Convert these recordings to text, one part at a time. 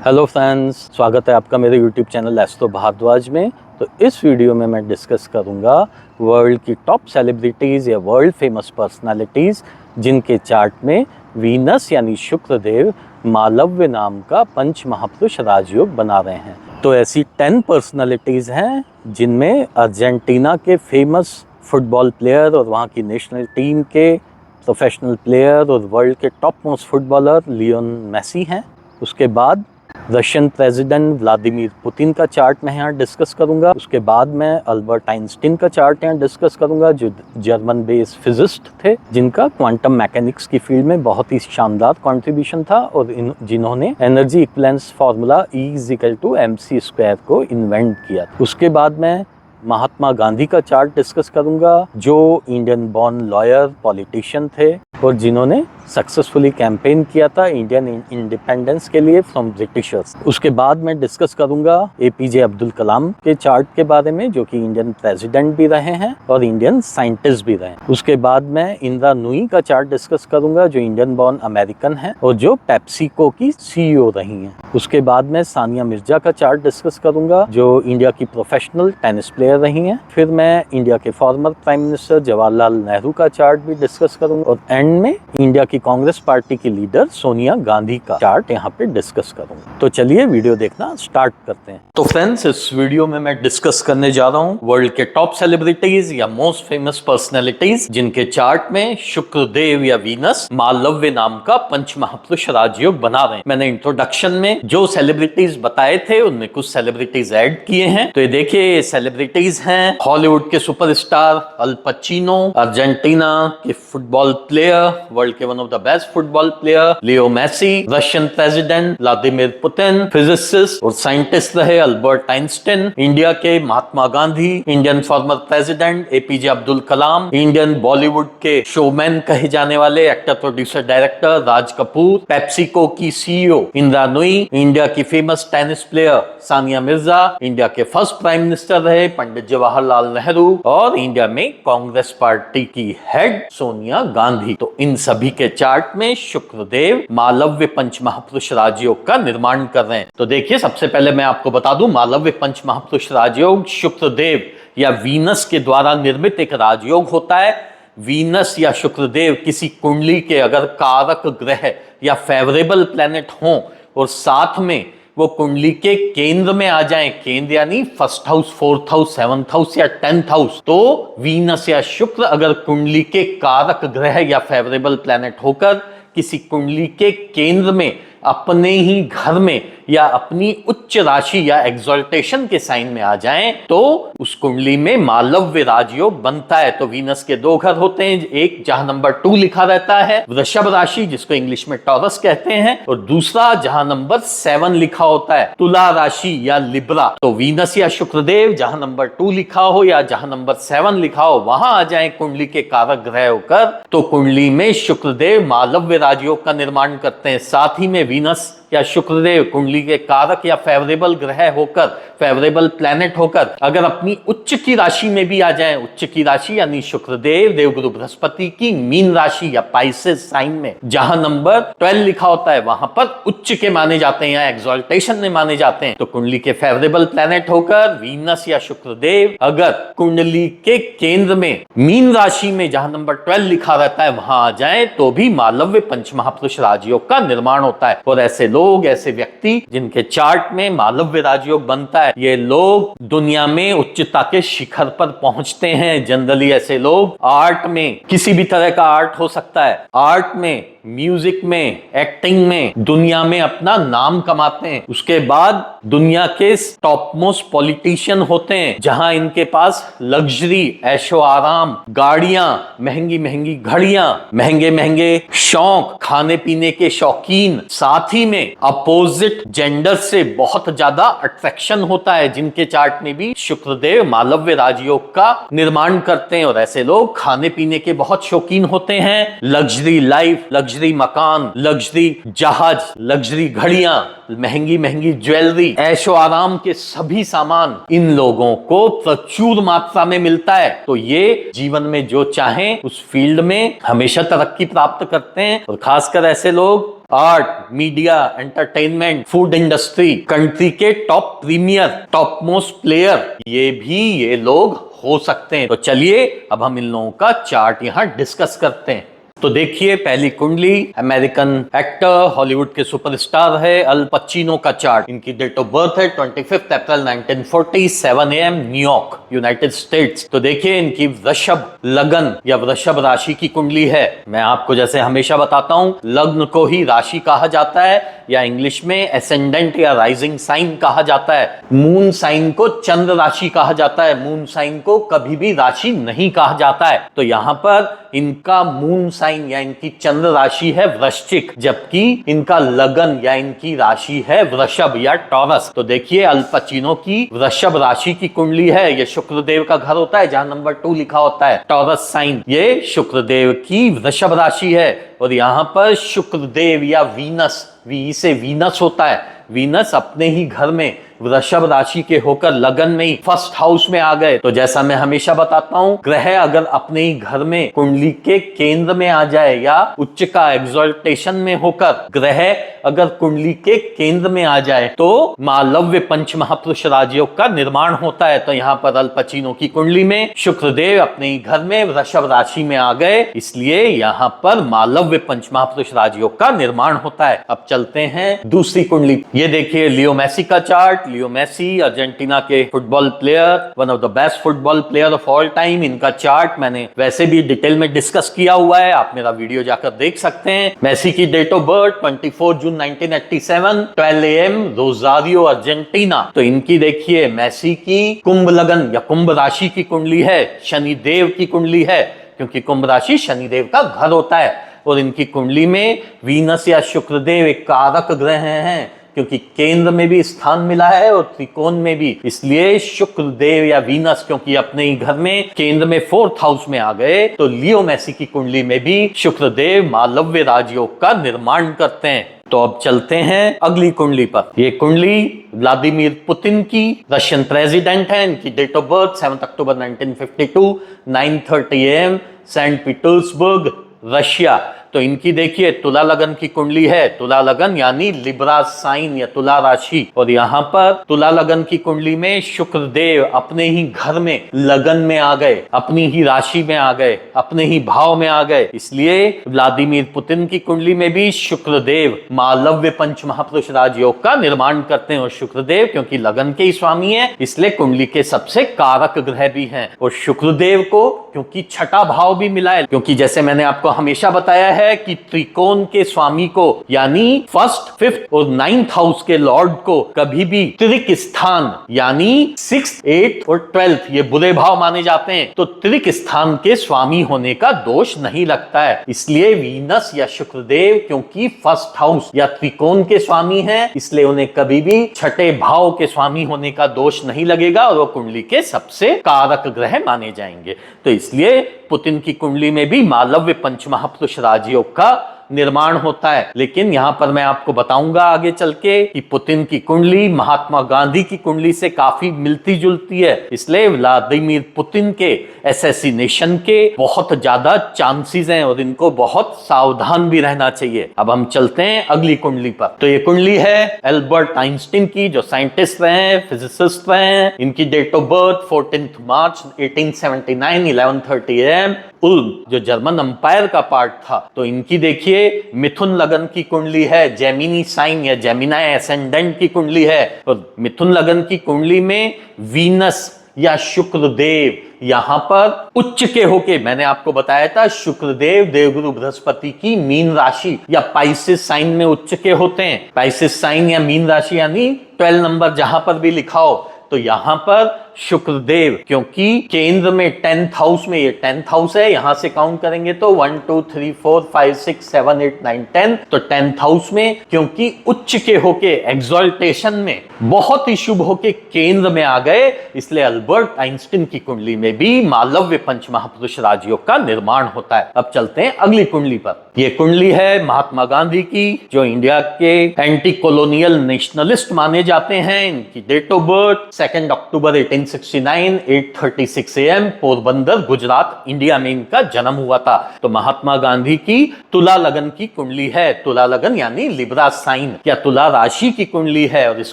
Hello friends, स्वागत है आपका मेरे यूट्यूब चैनल एस्ट्रो भारद्वाज में। तो इस वीडियो में मैं डिस्कस करूंगा वर्ल्ड की टॉप सेलिब्रिटीज़ या वर्ल्ड फेमस पर्सनालिटीज़ जिनके चार्ट में वीनस यानी शुक्रदेव मालव्य नाम का पंच महापुरुष राजयोग बना रहे हैं। तो ऐसी 10 पर्सनालिटीज़ हैं जिनमें अर्जेंटीना के फेमस फुटबॉल प्लेयर और वहाँ की नेशनल टीम के प्रोफेशनल प्लेयर और वर्ल्ड के top most footballer Lionel Messi हैं। उसके बाद रशियन प्रेसिडेंट व्लादिमीर पुतिन का चार्ट मैं यहाँ डिस्कस करूँगा। उसके बाद मैं अल्बर्ट आइंस्टीन का चार्ट यहाँ डिस्कस करूँगा, जो जर्मन बेस्ड फिजिस्ट थे जिनका क्वांटम मैकेनिक्स की फील्ड में बहुत ही शानदार कंट्रीब्यूशन था और जिन्होंने एनर्जी इक्विवेलेंस फार्मूला E=mc² को इन्वेंट किया। उसके बाद मैं महात्मा गांधी का चार्ट डिस्कस करूंगा, जो इंडियन बॉर्न लॉयर पॉलिटिशियन थे और जिन्होंने सक्सेसफुली कैंपेन किया था इंडियन इंडिपेंडेंस के लिए फ्रॉम ब्रिटिशर्स। उसके बाद मैं डिस्कस करूंगा APJ अब्दुल कलाम के चार्ट के बारे में, जो कि इंडियन प्रेसिडेंट भी रहे हैं और इंडियन साइंटिस्ट भी रहे हैं। उसके बाद मैं इंदिरा नूई का चार्ट डिस्कस करूंगा, जो इंडियन बॉर्न अमेरिकन है और जो पेप्सिको की CEO रही हैं। उसके बाद मैं सानिया मिर्जा का चार्ट डिस्कस करूंगा, जो इंडिया की प्रोफेशनल टेनिस प्लेयर रही हैं। फिर मैं इंडिया के former prime minister Jawaharlal Nehru का चार्ट भी डिस्कस करूंगा और एंड में इंडिया की कांग्रेस पार्टी की लीडर सोनिया गांधी का चार्ट यहाँ पे डिस्कस करूंगा। तो चलिए वीडियो देखना स्टार्ट करते हैं। तो फ्रेंड्स, इस वीडियो में मैं डिस्कस करने जा रहा हूँ वर्ल्ड के टॉप सेलिब्रिटीज या मोस्ट फेमस पर्सनैलिटीज जिनके चार्ट में शुक्रदेव या वीनस मालव्य नाम का पंच महापुरुष राजयोग बना रहे हैं। मैंने इंट्रोडक्शन में जो सेलिब्रिटीज बताए थे उनमें कुछ सेलिब्रिटीज ऐड किए हैं। तो ये देखिए, सेलिब्रिटीज हैं हॉलीवुड के सुपरस्टार अल पचिनो, अर्जेंटीना के फुटबॉल प्लेयर, वर्ल्ड के one of the best football player Leo Messi, Russian president Vladimir Putin, physicist और साइंटिस्ट रहे अल्बर्ट आइंस्टीन, इंडिया के Mahatma Gandhi, Indian former president APJ Abdul Kalam, Indian Bollywood के showman कहे जाने वाले actor producer director Raj Kapoor, PepsiCo की CEO Indira Nooyi, India की famous tennis player Sania Mirza, India के फर्स्ट प्राइम मिनिस्टर रहे पंडित जवाहरलाल नेहरू और इंडिया में कांग्रेस पार्टी की हेड सोनिया गांधी। तो इन सभी के चार्ट में शुक्रदेव मालव्य पंच महापुरुष राजयोग का निर्माण कर रहे हैं। तो देखिए, सबसे पहले मैं आपको बता दूं, मालव्य पंच महापुरुष राजयोग शुक्रदेव या वीनस के द्वारा निर्मित एक राजयोग होता है। वीनस या शुक्रदेव किसी कुंडली के अगर कारक ग्रह या फेवरेबल प्लेनेट हों और साथ में वो कुंडली के केंद्र में आ जाएं, केंद्र यानी first house, fourth house, seventh house या 10th हाउस, तो वीनस या शुक्र अगर कुंडली के कारक ग्रह या फेवरेबल प्लैनेट होकर किसी कुंडली के केंद्र में अपने ही घर में या अपनी उच्च राशि या एक्सॉल्टेशन के साइन में आ जाएं, तो उस कुंडली में मालव्य राजयोग बनता है। तो वीनस के 2 घर होते हैं, एक जहां नंबर 2 लिखा रहता है वृषभ राशि, जिसको इंग्लिश में टॉरस कहते हैं, और दूसरा जहां नंबर 7 लिखा होता है तुला राशि या लिब्रा। तो वीनस या शुक्रदेव जहां नंबर 2 लिखा हो या जहां नंबर 7 लिखा हो वहां आ जाए कुंडली के कारक ग्रह होकर, तो कुंडली में शुक्रदेव मालव्य राजयोग का निर्माण करते हैं। साथ ही में वीनस या शुक्रदेव कुंडली के कारक या फेवरेबल ग्रह होकर, फेवरेबल प्लैनेट होकर अगर अपनी उच्च की राशि में भी आ जाएं, उच्च की राशि यानी शुक्रदेव देवगुरु बृहस्पति की मीन राशि या पाइसेस साइन में जहां नंबर 12 लिखा होता है वहां पर उच्च के माने जाते हैं या एक्सॉल्टेशन में माने जाते हैं। तो कुंडली के फेवरेबल प्लैनेट होकर वीनस या शुक्रदेव अगर कुंडली के केंद्र में मीन राशि में जहां नंबर 12 लिखा रहता है वहां आ जाए, तो भी मालव्य पंच महापुरुष राजयोग का निर्माण होता है। और ऐसे लोग, ऐसे व्यक्ति जिनके चार्ट में मालव्य राजयोग बनता है, ये लोग दुनिया में उच्चता के शिखर पर पहुंचते हैं। जनरली ऐसे लोग आर्ट में, किसी भी तरह का आर्ट हो सकता है, आर्ट में, म्यूजिक में, एक्टिंग में दुनिया में अपना नाम कमाते हैं। उसके बाद दुनिया के टॉप मोस्ट पॉलिटिशियन होते हैं, जहां इनके पास लग्जरी, ऐशो आराम, गाड़ियां, महंगी महंगी घड़ियां, महंगे महंगे शौक, खाने पीने के शौकीन, साथ ही में अपोजिट जेंडर से बहुत ज्यादा अट्रैक्शन होता है, जिनके चार्ट में भी शुक्रदेव मालव्य राजयोग का निर्माण करते हैं। और ऐसे लोग खाने पीने के बहुत शौकीन होते हैं, लग्जरी लाइफ, लग्जरी मकान, लग्जरी जहाज, लग्जरी घड़ियां, महंगी महंगी ज्वेलरी, ऐशो आराम के सभी सामान इन लोगों को प्रचुर मात्रा में मिलता है। तो ये जीवन में जो चाहें उस फील्ड में हमेशा तरक्की प्राप्त करते हैं। और खासकर ऐसे लोग art, media, entertainment, food industry, country के top premier, top most player, ये लोग हो सकते हैं। तो चलिए अब हम इन लोगों का चार्ट यहां डिस्कस करते हैं। तो देखिए पहली कुंडली, अमेरिकन एक्टर, हॉलीवुड के सुपरस्टार है अल पचिनो का चार्ट। इनकी डेट ऑफ बर्थ है 25 अप्रैल 1940, 7 AM, न्यूयॉर्क, यूनाइटेड स्टेट्स। तो देखिए इनकी वृषभ लगन या वृषभ राशि की कुंडली है। मैं आपको जैसे हमेशा बताता हूं, लग्न को ही राशि कहा जाता है या इंग्लिश में एसेंडेंट या राइजिंग साइन कहा जाता है। मून साइन को चंद्र राशि कहा जाता है, मून साइन को कभी भी राशि नहीं कहा जाता है। तो यहां पर इनका मून साइन या इनकी चंद्र राशि है वृश्चिक, जबकि इनका लगन या इनकी राशि है वृषभ या टॉरस। तो देखिए अल पचिनो की वृषभ राशि की कुंडली है। ये शुक्रदेव का घर होता है, जहां नंबर 2 लिखा होता है, टॉरस साइन। ये शुक्रदेव की वृषभ राशि है और यहां पर शुक्रदेव या वीनस, वी से वीनस होता है, वीनस अपने ही घर में वृषभ राशि के होकर लगन में ही फर्स्ट हाउस में आ गए। तो जैसा मैं हमेशा बताता हूं, ग्रह अगर अपने ही घर में कुंडली के केंद्र में आ जाए या उच्च का एक्सॉल्टेशन में होकर ग्रह अगर कुंडली के केंद्र में आ जाए तो मालव्य पंच महापुरुष राजयोग का निर्माण होता है। तो यहाँ पर अल पचिनो की कुंडली में शुक्रदेव अपने ही घर में वृषभ राशि में आ गए, इसलिए यहाँ पर मालव्य पंच महापुरुष राजयोग का निर्माण होता है। अब चलते हैं दूसरी कुंडली। ये देखिए लियो मेसी का चार्ट। लियो मेसी अर्जेंटीना के football player, one of the best football player of all time. इनका चार्ट मैंने वैसे भी डिटेल में डिस्कस किया हुआ है, आप मेरा वीडियो जाकर देख सकते हैं। मेसी की date of birth 24 June 1987, 12 AM, Rosario, Argentina. तो इनकी देखिए मेसी की कुंभ लगन या कुंभ राशि की कुंडली है, शनिदेव की कुंडली है, क्योंकि कुंभ राशि शनिदेव का घर होता है। और इनकी कुंडली में वीनस या शुक्रदेव एक कारक ग्रह हैं, क्योंकि केंद्र में भी स्थान मिला है और त्रिकोण में भी, इसलिए शुक्रदेव या वीनस क्योंकि अपने ही घर में केंद्र में 4th हाउस में आ गए, तो लियो मेसी की कुंडली में भी शुक्रदेव मालव्य राजयोग का निर्माण करते हैं। तो अब चलते हैं अगली कुंडली पर। ये कुंडली व्लादिमीर पुतिन की, रशियन प्रेसिडेंट है। इनकी date of birth 7 October 1952, 9:30 AM, Saint Petersburg, Russia. तो इनकी देखिए तुला लगन की कुंडली है, तुला लगन यानी लिब्रा साइन या तुला राशि। और यहाँ पर तुला लगन की कुंडली में शुक्रदेव अपने ही घर में लगन में आ गए, अपनी ही राशि में आ गए, अपने ही भाव में आ गए, इसलिए व्लादिमीर पुतिन की कुंडली में भी शुक्रदेव मालव्य पंच महापुरुष राजयोग का निर्माण करते हैं। और शुक्रदेव क्योंकि लगन के ही स्वामी है, इसलिए कुंडली के सबसे कारक ग्रह भी हैं। और शुक्रदेव को क्योंकि छठा भाव भी मिला है, क्योंकि जैसे मैंने आपको हमेशा बताया है कि त्रिकोण के स्वामी को यानी 1st, 5th और 9th हाउस के लॉर्ड को कभी भी त्रिक स्थान यानी 6th, 8th और 12th ये बुरे भाव माने जाते हैं। तो त्रिक स्थान के स्वामी होने का दोष नहीं लगता है, इसलिए वीनस या शुक्रदेव क्योंकि 1st हाउस या त्रिकोण के स्वामी हैं, इसलिए उन्हें कभी भी छठे भाव के स्वामी होने का दोष नहीं लगेगा और वो कुंडली के सबसे कारक ग्रह माने जाएंगे। तो इसलिए पुतिन की कुंडली में भी मालव्य पंच महापुरुष राजयोग का निर्माण होता है। लेकिन यहां पर मैं आपको बताऊंगा आगे चल के कि पुतिन की कुंडली महात्मा गांधी की कुंडली से काफी मिलती जुलती है, इसलिए व्लादिमीर पुतिन के असैसिनेशन के बहुत ज्यादा चांसेस हैं और इनको बहुत सावधान भी रहना चाहिए। अब हम चलते हैं अगली कुंडली पर। तो ये कुंडली है एल्बर्ट आइंस्टीन की, जो साइंटिस्ट रहे हैं, फिजिसिस्ट रहे हैं। इनकी date of birth 14 March 1879, 11:30 AM, Ulm, जो जर्मन अंपायर का पार्ट था। तो इनकी देखिए मिथुन लगन की कुंडली है, जेमिनी साइन या जेमिनाई एसेंडेंट की कुंडली है। और मिथुन लगन की कुंडली में वीनस या शुक्रदेव यहां पर उच्च के होके, मैंने आपको बताया था शुक्रदेव देवगुरु बृहस्पति की मीन राशि या पाइसेस साइन में उच्च के होते हैं। पाइसेस साइन या मीन राशि यानी 12 नंबर जहां पर भी लिखा हो, तो यहां पर शुक्रदेव क्योंकि केंद्र में 10th हाउस में, ये 10th हाउस है, यहां से काउंट करेंगे तो 1 2 3 4 5 6 7 8 9 10, तो 10th हाउस में क्योंकि उच्च के होके एक्सॉल्टेशन में बहुत ही शुभ होके केंद्र में आ गए, इसलिए अल्बर्ट आइंस्टीन की कुंडली में भी मालव्य पंच महापुरुष राजयोग का निर्माण होता है। अब चलते हैं अगली कुंडली पर। यह कुंडली है महात्मा गांधी की, जो इंडिया के एंटी कॉलोनियल नेशनलिस्ट माने जाते हैं। इनकी date of birth 2 October 1869 8:36 AM Porbandar Gujarat India में इनका जन्म हुआ था। तो महात्मा गांधी की तुला लगन की कुंडली है। तुला लगन यानी लिब्रा साइन या तुला राशि की कुंडली है और इस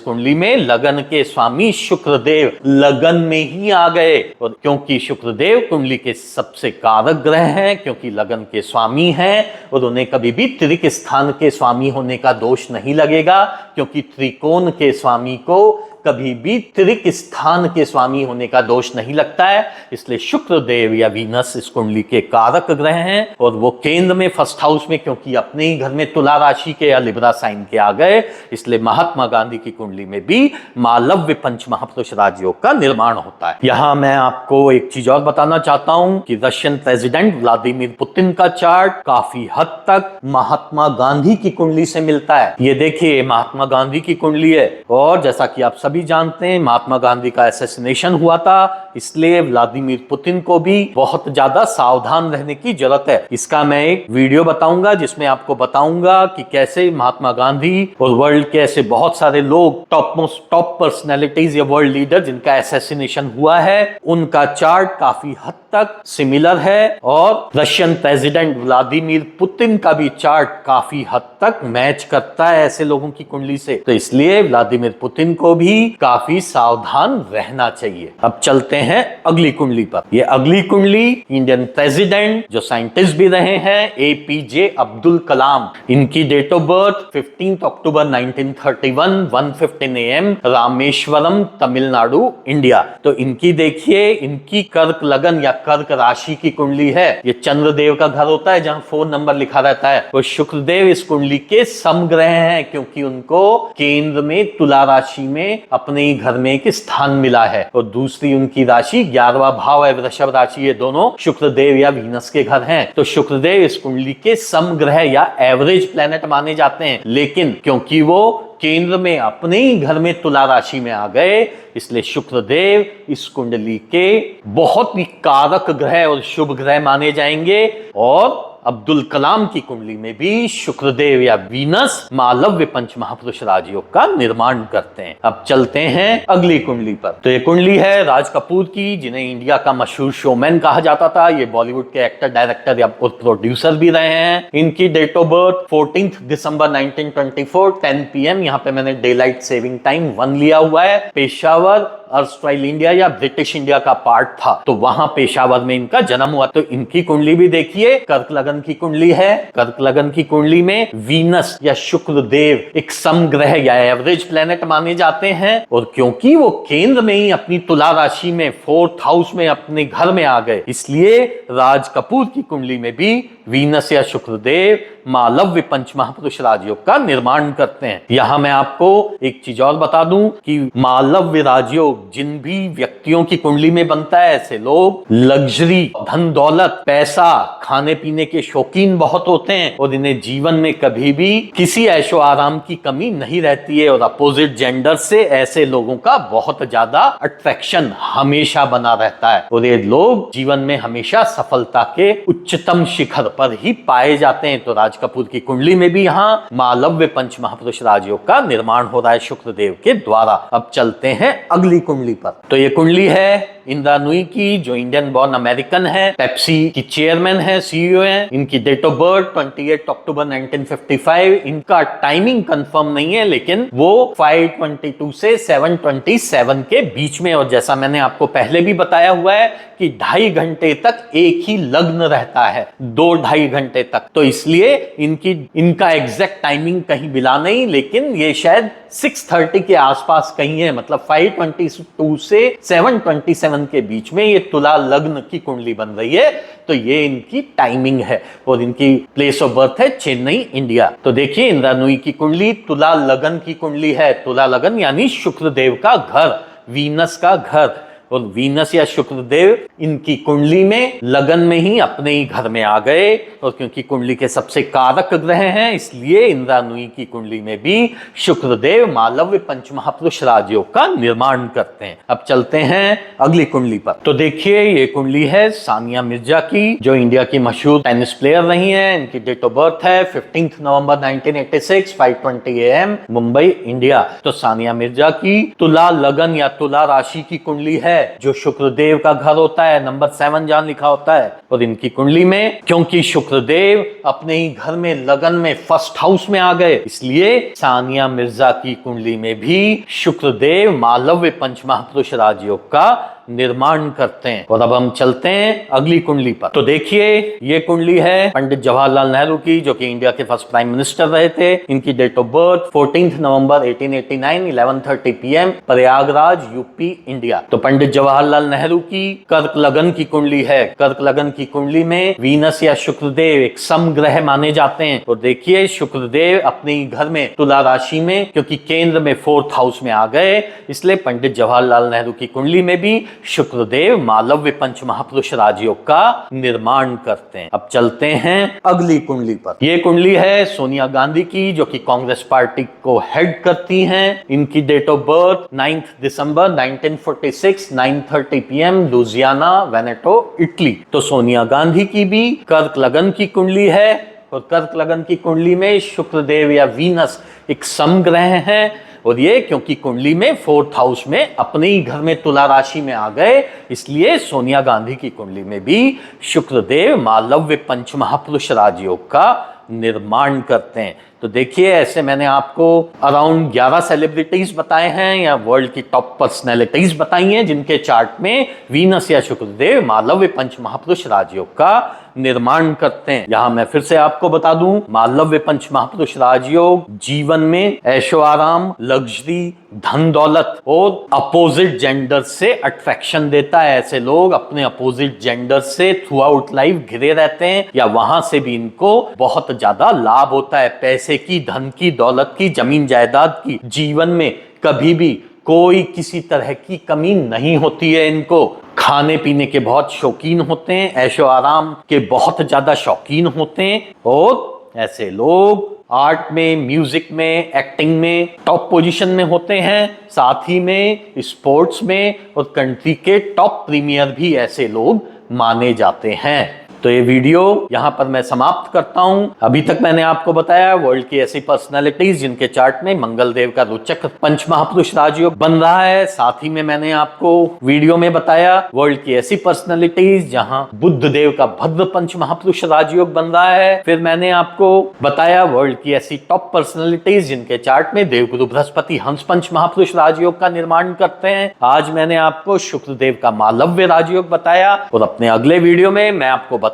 कुंडली में लगन के स्वामी शुक्रदेव लगन में ही आ गए। और क्योंकि शुक्रदेव कुंडली के सबसे कारक ग्रह हैं, क्योंकि लगन के स्वामी हैं और उन्हें कभी भी त्रिक स्थान के स्वामी होने का दोष नहीं लगेगा, क्योंकि त्रिकोण के स्वामी को कभी भी त्रिक स्थान के स्वामी होने का दोष नहीं लगता है। इसलिए शुक्रदेव या वीनस इस कुंडली के कारक ग्रह हैं और वो केंद्र में फर्स्ट हाउस में, क्योंकि अपने ही घर में तुला राशि के या लिब्रा साइन के आ गए। इसलिए महात्मा गांधी की कुंडली में भी मालव्य पंच महापुरुष राजयोग का निर्माण होता है। यहां मैं आपको एक चीज और बताना चाहता हूं कि रशियन प्रेसिडेंट व्लादिमीर पुतिन का चार्ट काफी हद तक महात्मा गांधी की कुंडली से मिलता है। ये देखिए महात्मा गांधी की कुंडली है और जैसा कि आप भी जानते हैं महात्मा गांधी का असैसिनेशन हुआ था, इसलिए व्लादिमीर पुतिन को भी बहुत ज्यादा सावधान रहने की जरूरत है। इसका मैं एक वीडियो बताऊंगा जिसमें आपको बताऊंगा कि कैसे महात्मा गांधी और वर्ल्ड के ऐसे बहुत सारे लोग टॉप पर्सनैलिटीज या वर्ल्ड लीडर जिनका असैसिनेशन हुआ है उनका चार्ट काफी हद तक सिमिलर है और रशियन प्रेसिडेंट व्लादिमीर पुतिन का भी चार्ट काफी हद तक मैच करता है ऐसे लोगों की कुंडली से। तो इसलिए व्लादिमीर पुतिन को भी काफी सावधान रहना चाहिए। अब चलते हैं अगली कुंडली पर। ये अगली कुंडली इंडियन प्रेसिडेंट जो साइंटिस्ट भी रहे हैं एपीजे अब्दुल कलाम, इनकी date of birth 15 October 1931 1:15 AM Rameswaram Tamil Nadu India. तो इनकी देखिए इनकी कर्क लगन या कर्क राशि की कुंडली है। ये चंद्रदेव का घर होता है जहां फोन नंबर लिखा रहता है। तो शुक्रदेव इस कुंडली के समग्रह हैं क्योंकि उनको केंद्र में तुला राशि में अपने ही घर में एक स्थान मिला है और दूसरी उनकी राशि 11वां भाव है वृषभ राशि। ये दोनों शुक्रदेव या वीनस के घर हैं। तो शुक्रदेव इस कुंडली के समग्रह या एवरेज प्लैनेट माने जाते हैं, लेकिन क्योंकि वो केंद्र में अपने ही घर में तुला राशि में आ गए इसलिए शुक्रदेव इस कुंडली के बहुत ही कारक ग्रह और शुभ ग्रह माने जाएंगे। और अब्दुल कलाम की कुंडली में भी शुक्रदेव या वीनस मालव्य पंच महापुरुष राजयोग का निर्माण करते हैं। अब चलते हैं अगली कुंडली पर। तो ये कुंडली है राज कपूर की, जिन्हें इंडिया का मशहूर शोमैन कहा जाता था। ये बॉलीवुड के एक्टर, डायरेक्टर या प्रोड्यूसर भी रहे हैं। इनकी डेट ऑफ बर्थ 14 दिसंबर 1924 10 PM। यहाँ पे मैंने डे लाइट सेविंग टाइम 1 लिया हुआ है। पेशावर अर्स्टाइल इंडिया या ब्रिटिश इंडिया का पार्ट था, तो वहां पेशावर में इनका जन्म हुआ। तो इनकी कुंडली भी देखिए कर्क लगन की कुंडली है। कर्क लगन की कुंडली में वीनस या शुक्रदेव एक समग्रह या एवरेज प्लेनेट माने जाते हैं और क्योंकि वो केंद्र में ही अपनी तुला राशि में 4th हाउस में अपने घर में आ गए इसलिए राज कपूर की कुंडली में भी वीनस या शुक्रदेव मालव्य पंच महापुरुष राजयोग का निर्माण करते हैं। यहां मैं आपको एक चीज और बता दूं कि मालव्य राजयोग जिन भी व्यक्तियों की कुंडली में बनता है ऐसे लोग लग्जरी, धन दौलत, पैसा, खाने पीने के शौकीन बहुत होते हैं और इन्हें जीवन में कभी भी किसी ऐशो आराम की कमी नहीं रहती है और अपोजिट जेंडर से ऐसे लोगों का बहुत ज्यादा अट्रैक्शन हमेशा बना रहता है और ये लोग जीवन में हमेशा सफलता के उच्चतम शिखर पर ही पाए जाते हैं। तो राज कपूर की कुंडली में भी यहाँ मालव्य पंच महापुरुष राजयोग का निर्माण हो रहा है शुक्रदेव के द्वारा। अब चलते हैं अगली कुंडली पर। तो ये कुंडली है इंदिरा नूई की, जो इंडियन बॉर्न अमेरिकन है, पेप्सी की चेयरमैन है, सीईओ है। इनकी डेट ऑफ बर्थ 28 अक्टूबर 1955। इनका टाइमिंग कंफर्म नहीं है लेकिन वो 5:22 से 7:27 के बीच में। और जैसा मैंने आपको पहले भी बताया हुआ है कि 2.5 घंटे तक एक ही लग्न रहता है, 2-2.5 घंटे तक। तो इसलिए इनका एग्जैक्ट टाइमिंग कहीं मिला नहीं, लेकिन ये शायद 6:30 के आसपास कहीं है, मतलब 5:22 से 7:27 के बीच में ये तुला लग्न की कुंडली बन रही है। तो ये इनकी टाइमिंग है और इनकी प्लेस ऑफ बर्थ है चेन्नई, इंडिया। तो देखिए इंदिरा नूई की कुंडली तुला लगन की कुंडली है। तुला लगन यानी शुक्रदेव का घर, वीनस का घर। और वीनस या शुक्रदेव इनकी कुंडली में लगन में ही अपने ही घर में आ गए और क्योंकि कुंडली के सबसे कारक ग्रह हैं इसलिए इंदिरा नूई की कुंडली में भी शुक्रदेव मालव्य पंच महापुरुष राजयोग का निर्माण करते हैं। अब चलते हैं अगली कुंडली पर। तो देखिए ये कुंडली है सानिया मिर्जा की, जो इंडिया की मशहूर टेनिस प्लेयर रही हैं। इनकी डेट ऑफ बर्थ है 15 नवंबर 1986 5:20 AM मुंबई, इंडिया। तो सानिया मिर्जा की तुला लगन या तुला राशि की कुंडली है जो शुक्रदेव का घर होता है, नंबर 7 जहां लिखा होता है, और इनकी कुंडली में क्योंकि शुक्रदेव अपने ही घर में लगन में फर्स्ट हाउस में आ गए, इसलिए सानिया मिर्जा की कुंडली में भी शुक्रदेव मालव्य पंचमहापुरुष राजयोग का निर्माण करते हैं। और अब हम चलते हैं अगली कुंडली पर। तो देखिए, ये कुंडली है पंडित जवाहरलाल नेहरू की, जो कि इंडिया के फर्स्ट प्राइम मिनिस्टर रहे थे। इनकी डेट ऑफ बर्थ 14 नवंबर 1889 11:30 PM, प्रयागराज, यूपी, इंडिया। तो पंडित जवाहरलाल नेहरू की कर्क लगन की कुंडली है। कर्क लगन की कुंडली में वीनस या शुक्रदेव एक समग्रह माने जाते हैं। तो देखिए, शुक्रदेव अपने ही घर में तुला राशि में, क्योंकि केंद्र में 4th हाउस में आ गए, इसलिए पंडित जवाहरलाल नेहरू की कुंडली में भी शुक्रदेव मालव्य पंचमहापुरुष राजयोग का निर्माण करते हैं। अब चलते हैं अगली कुंडली पर। यह कुंडली है सोनिया गांधी की, जो कि कांग्रेस पार्टी को हेड करती हैं। इनकी डेट ऑफ बर्थ 9 दिसंबर 1946 9:30 PM, लुजियाना, वेनेटो, इटली। तो सोनिया गांधी की भी कर्क लगन की कुंडली है, और कर्क लगन की कुंडली में शुक्रदेव या वीनस एक समग्रह है, और ये क्योंकि कुंडली में 4th हाउस में अपने ही घर में तुला राशि में आ गए, इसलिए सोनिया गांधी की कुंडली में भी शुक्रदेव मालव्य पंचमहापुरुष राजयोग का निर्माण करते हैं। तो देखिए, ऐसे मैंने आपको अराउंड 11 सेलिब्रिटीज बताए हैं या वर्ल्ड की टॉप पर्सनैलिटीज बताई हैं, जिनके चार्ट में वीनस या शुक्रदेव मालव्य पंचमहापुरुष राजयोग का निर्माण करते हैं। यहां मैं फिर से आपको बता दूं, मालव्य पंचमहापुरुष राजयोग जीवन में ऐशो आराम, लग्जरी, धन दौलत और अपोजिट जेंडर से अट्रैक्शन देता है। ऐसे लोग अपने अपोजिट जेंडर से थ्रू आउट लाइफ घिरे रहते हैं, या वहां से भी इनको बहुत ज्यादा लाभ होता है, पैसे की, धन की, दौलत की, जमीन जायदाद की। जीवन में कभी भी कोई किसी तरह की कमी नहीं होती है इनको। खाने पीने के बहुत शौकीन होते हैं, ऐशो आराम के बहुत ज्यादा शौकीन होते हैं, और ऐसे लोग आर्ट में, म्यूजिक में, एक्टिंग में टॉप पोजीशन में होते हैं। साथ ही में स्पोर्ट्स में और कंट्री के टॉप प्रीमियर भी ऐसे लोग माने जाते हैं। तो ये वीडियो यहां पर मैं समाप्त करता हूं। अभी तक मैंने आपको बताया वर्ल्ड की ऐसी पर्सनालिटीज जिनके चार्ट में मंगल देव का रोचक पंचमहापुरुष राजयोग बन रहा है। साथ ही में मैंने आपको वीडियो में बताया वर्ल्ड की ऐसी पर्सनालिटीज जहां बुद्ध देव का भद्र पंचमहापुरुष राजयोग बन रहा है। फिर मैंने आपको बताया वर्ल्ड की ऐसी टॉप पर्सनालिटीज जिनके चार्ट में देवगुरु बृहस्पति हंस पंचमहापुरुष राजयोग का निर्माण करते हैं। आज मैंने आपको शुक्रदेव का मालव्य राजयोग बताया, और अपने अगले वीडियो में मैं आपको बताऊंगा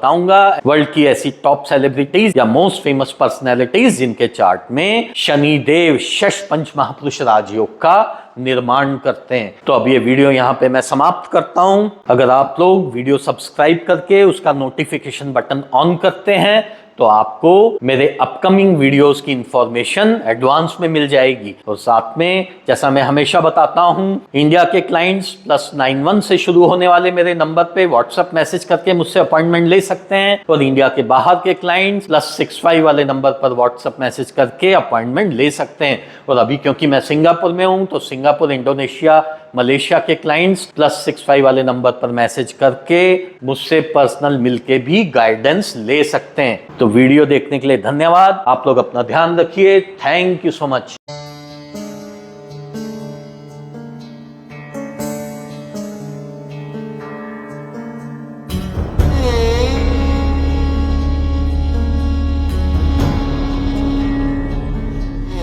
वर्ल्ड की ऐसी टॉप सेलिब्रिटीज या मोस्ट फेमस पर्सनैलिटीज जिनके चार्ट में शनिदेव शश पंचमहापुरुष राजयोग का निर्माण करते हैं। तो अब ये वीडियो यहां पे मैं समाप्त करता हूं। अगर आप लोग वीडियो सब्सक्राइब करके उसका नोटिफिकेशन बटन ऑन करते हैं, तो आपको मेरे अपकमिंग वीडियोस की इंफॉर्मेशन एडवांस में मिल जाएगी। और साथ में, जैसा मैं हमेशा बताता हूं, इंडिया के क्लाइंट्स +91 से शुरू होने वाले मेरे नंबर पे व्हाट्सएप मैसेज करके मुझसे अपॉइंटमेंट ले सकते हैं, और इंडिया के बाहर के क्लाइंट्स +65 वाले नंबर पर व्हाट्सएप मैसेज करके अपॉइंटमेंट ले सकते हैं। और अभी क्योंकि मैं सिंगापुर में हूं, तो सिंगापुर, इंडोनेशिया, मलेशिया के क्लाइंट्स +65 वाले नंबर पर मैसेज करके मुझसे पर्सनल मिलके भी गाइडेंस ले सकते हैं। तो वीडियो देखने के लिए धन्यवाद। आप लोग अपना ध्यान रखिए। Thank you so much.